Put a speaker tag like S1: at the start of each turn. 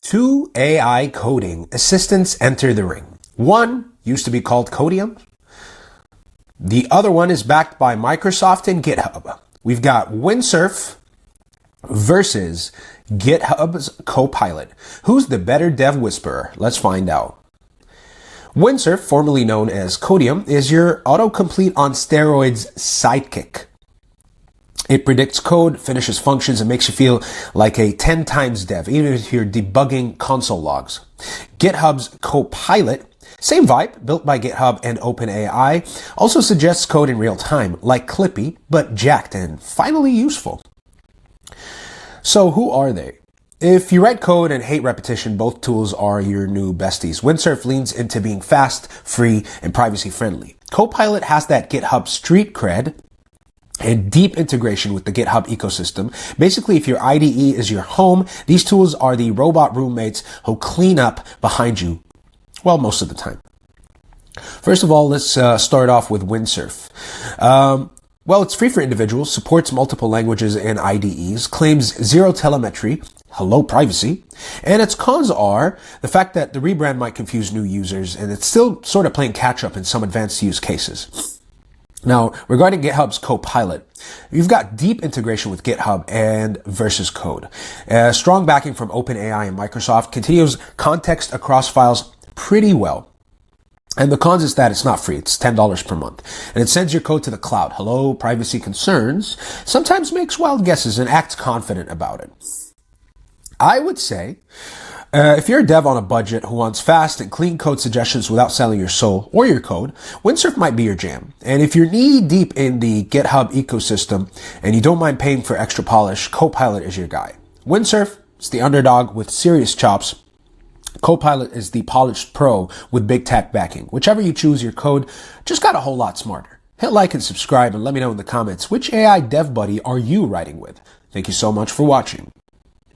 S1: Two AI coding assistants enter the ring. One used to be called Codeium. The other one is backed by Microsoft and GitHub. We've got Windsurf versus GitHub's Copilot. Who's the better dev whisperer? Let's find out. Windsurf, formerly known as Codeium, is your autocomplete on steroids sidekick. It predicts code, finishes functions, and makes you feel like a 10 times dev, even if you're debugging console logs. GitHub's Copilot, same vibe, built by GitHub and OpenAI, also suggests code in real time, like Clippy, but jacked and finally useful. So who are they? If you write code and hate repetition, both tools are your new besties. Windsurf leans into being fast, free, and privacy friendly. Copilot has that GitHub street cred and deep integration with the GitHub ecosystem. Basically, if your IDE is your home, these tools are the robot roommates who clean up behind you, well, most of the time. First of all, let's start off with Windsurf. Well, it's free for individuals, supports multiple languages and IDEs, claims zero telemetry, hello privacy, and its cons are the fact that the rebrand might confuse new users, and it's still sort of playing catch up in some advanced use cases. Now, regarding GitHub's Copilot, you've got deep integration with GitHub and versus code. Strong backing from OpenAI and Microsoft, continues context across files pretty well. And the cons is that it's not free. It's $10 per month. And it sends your code to the cloud. Hello, privacy concerns. Sometimes makes wild guesses and acts confident about it. I would say, if you're a dev on a budget who wants fast and clean code suggestions without selling your soul or your code, Windsurf might be your jam. And if you're knee deep in the GitHub ecosystem and you don't mind paying for extra polish, Copilot is your guy. Windsurf is the underdog with serious chops. Copilot is the polished pro with big tech backing. Whichever you choose, your code just got a whole lot smarter. Hit like and subscribe and let me know in the comments which AI dev buddy are you writing with. Thank you so much for watching.